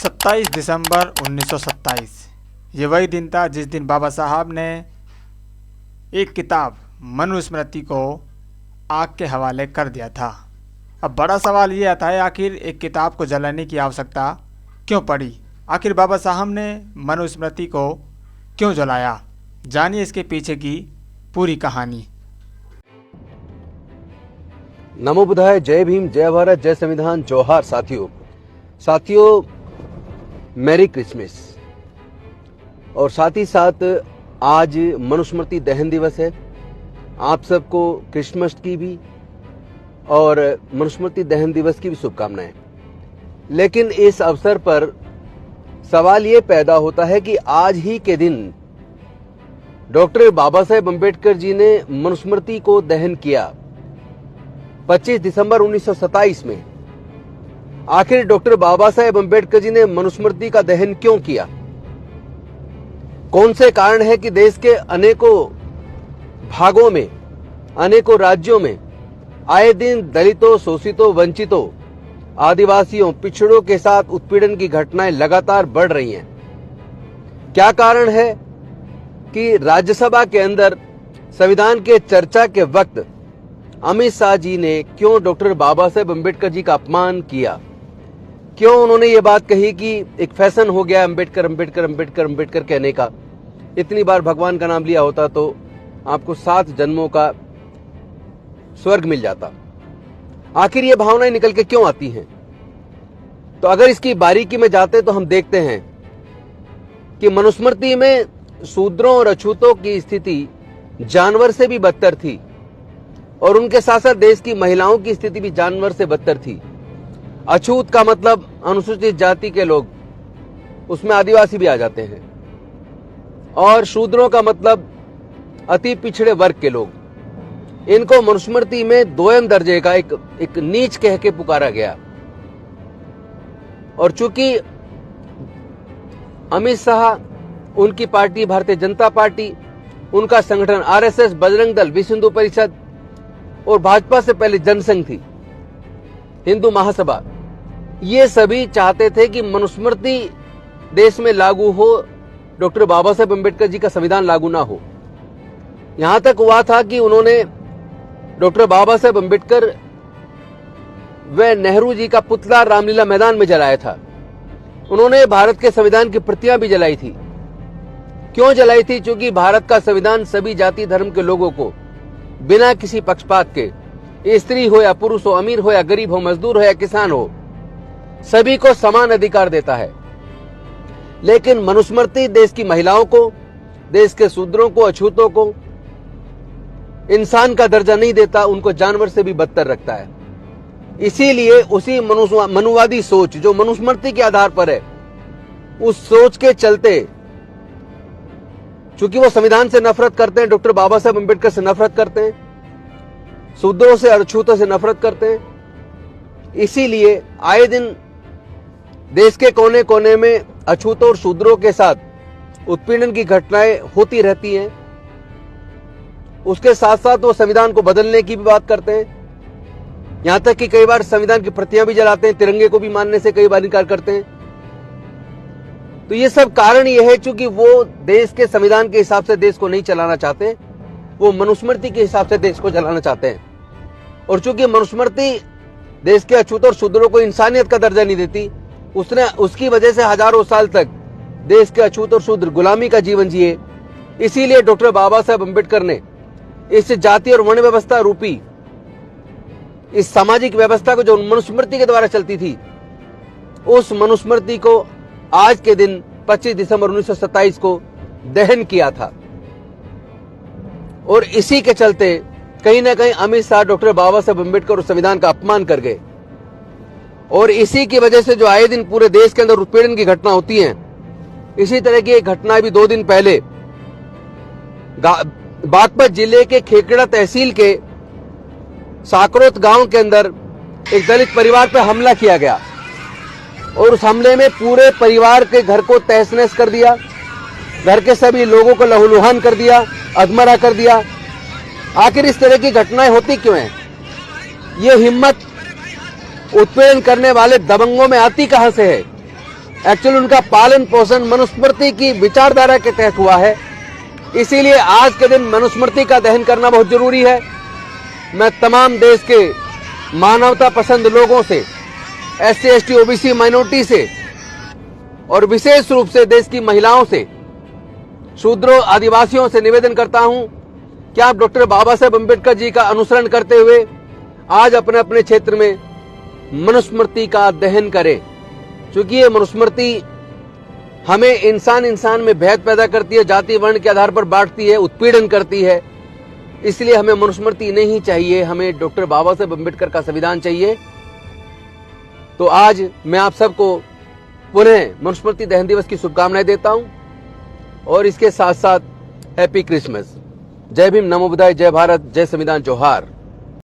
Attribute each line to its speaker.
Speaker 1: 27 दिसंबर 1927 ये वही दिन था जिस दिन बाबा साहब ने एक किताब मनुस्मृति को आग के हवाले कर दिया था। अब बड़ा सवाल ये आता है, आखिर एक किताब को जलाने की आवश्यकता क्यों पड़ी? आखिर बाबा साहब ने मनुस्मृति को क्यों जलाया? जानिए इसके पीछे की पूरी कहानी।
Speaker 2: नमो बुद्धाय, जय भीम, जय भारत, जय संविधान, जोहार साथियों, मैरी क्रिसमस। और साथ ही साथ आज मनुस्मृति दहन दिवस है। आप सबको क्रिसमस की भी और मनुस्मृति दहन दिवस की भी शुभकामनाएं। लेकिन इस अवसर पर सवाल ये पैदा होता है कि आज ही के दिन डॉक्टर बाबा साहेब अम्बेडकर जी ने मनुस्मृति को दहन किया 25 दिसंबर 1927 में। आखिर डॉक्टर बाबा साहेब अम्बेडकर जी ने मनुस्मृति का दहन क्यों किया? कौन से कारण है कि देश के अनेकों भागों में, अनेकों राज्यों में आए दिन दलितों, शोषितों, वंचितों, आदिवासियों, पिछड़ों के साथ उत्पीड़न की घटनाएं लगातार बढ़ रही हैं? क्या कारण है कि राज्यसभा के अंदर संविधान के चर्चा के वक्त अमित शाह जी ने क्यों डॉक्टर बाबा साहेब अम्बेडकर जी का अपमान किया? क्यों उन्होंने ये बात कही कि एक फैशन हो गया अम्बेडकर अम्बेडकर अम्बेडकर अम्बेडकर कहने का? इतनी बार भगवान का नाम लिया होता तो आपको 7 जन्मों का स्वर्ग मिल जाता। आखिर ये भावनाएं निकल के क्यों आती हैं? तो अगर इसकी बारीकी में जाते तो हम देखते हैं कि मनुस्मृति में शूद्रों और अछूतों की स्थिति जानवर से भी बदतर थी और उनके साथ साथ देश की महिलाओं की स्थिति भी जानवर से बदतर थी। अछूत का मतलब अनुसूचित जाति के लोग, उसमें आदिवासी भी आ जाते हैं, और शूद्रों का मतलब अति पिछड़े वर्ग के लोग। इनको मनुस्मृति में दोयम दर्जे का एक नीच कह के पुकारा गया। और चूंकि अमित शाह, उनकी पार्टी भारतीय जनता पार्टी, उनका संगठन आरएसएस, बजरंग दल, विश्व हिंदू परिषद और भाजपा से पहले जनसंघ थी, हिंदू महासभा, ये सभी चाहते थे कि मनुस्मृति देश में लागू हो, डॉक्टर बाबा साहेब अम्बेडकर जी का संविधान लागू ना हो। यहां तक हुआ था कि उन्होंने डॉक्टर बाबा साहेब अम्बेडकर व नेहरू जी का पुतला रामलीला मैदान में जलाया था। उन्होंने भारत के संविधान की प्रतियां भी जलाई थी। क्यों जलाई थी? क्योंकि भारत का संविधान सभी जाति धर्म के लोगों को बिना किसी पक्षपात के, स्त्री हो या पुरुष हो, अमीर हो या गरीब हो, मजदूर हो या किसान हो, सभी को समान अधिकार देता है। लेकिन मनुस्मृति देश की महिलाओं को, देश के शूद्रों को, अछूतों को इंसान का दर्जा नहीं देता, उनको जानवर से भी बदतर रखता है। इसीलिए उसी मनुवादी सोच जो मनुस्मृति के आधार पर है, उस सोच के चलते, चूंकि वो संविधान से नफरत करते हैं, डॉक्टर बाबा साहेब अम्बेडकर से नफरत करते हैं, शूद्रों से, अछूतों से नफरत करते हैं, इसीलिए आए दिन देश के कोने कोने में अछूतों और शूद्रों के साथ उत्पीड़न की घटनाएं होती रहती हैं। उसके साथ साथ वो संविधान को बदलने की भी बात करते हैं। यहां तक कि कई बार संविधान की प्रतियां भी जलाते हैं, तिरंगे को भी मानने से कई बार इनकार करते हैं। तो ये सब कारण ये है चूंकि वो देश के संविधान के हिसाब से देश को नहीं चलाना चाहते, वो मनुस्मृति के हिसाब से देश को चलाना चाहते हैं। और चूंकि मनुस्मृति देश के अछूतों और शूद्रों को इंसानियत का दर्जा नहीं देती, उसकी वजह से हजारों साल तक देश के अछूत और शूद्र गुलामी का जीवन जिए। इसीलिए डॉक्टर बाबा साहेब अम्बेडकर ने इस जाति और वर्ण व्यवस्था रूपी इस सामाजिक व्यवस्था को जो मनुस्मृति के द्वारा चलती थी, उस मनुस्मृति को आज के दिन 25 दिसंबर 1927 को दहन किया था। और इसी के चलते कहीं ना कहीं अमित शाह डॉक्टर बाबा साहेब अम्बेडकर और संविधान का अपमान कर गए। और इसी की वजह से जो आए दिन पूरे देश के अंदर उत्पीड़न की घटना होती हैं, इसी तरह की एक घटना भी 2 दिन पहले बागपत जिले के खेकड़ा तहसील के साकरोत गांव के अंदर एक दलित परिवार पर हमला किया गया और उस हमले में पूरे परिवार के घर को तहस नहस कर दिया, घर के सभी लोगों को लहूलुहान कर दिया, अधमरा कर दिया। आखिर इस तरह की घटनाएं होती क्यों हैं? ये हिम्मत उत्पीड़न करने वाले दबंगों में आती कहां से है? एक्चुअली उनका पालन पोषण मनुस्मृति की विचारधारा के तहत हुआ है। इसीलिए आज के दिन मनुस्मृति का दहन करना बहुत जरूरी है। मैं तमाम देश के मानवता पसंद लोगों से, SC ST OBC माइनॉरिटी से और विशेष रूप से देश की महिलाओं से, शूद्रों आदिवासियों से निवेदन करता हूं कि आप डॉक्टर बाबा साहेब अम्बेडकर जी का अनुसरण करते हुए आज अपने अपने क्षेत्र में मनुस्मृति का दहन करें, क्योंकि ये मनुस्मृति हमें इंसान में भेद पैदा करती है, जाति वर्ण के आधार पर बांटती है, उत्पीड़न करती है। इसलिए हमें मनुस्मृति नहीं चाहिए, हमें डॉक्टर बाबा साहेब अम्बेडकर का संविधान चाहिए। तो आज मैं आप सबको पुनः मनुस्मृति दहन दिवस की शुभकामनाएं देता हूं और इसके साथ साथ हैप्पी क्रिसमस। जय भीम, नमो बुद्धाय, जय भारत, जय संविधान, जोहार।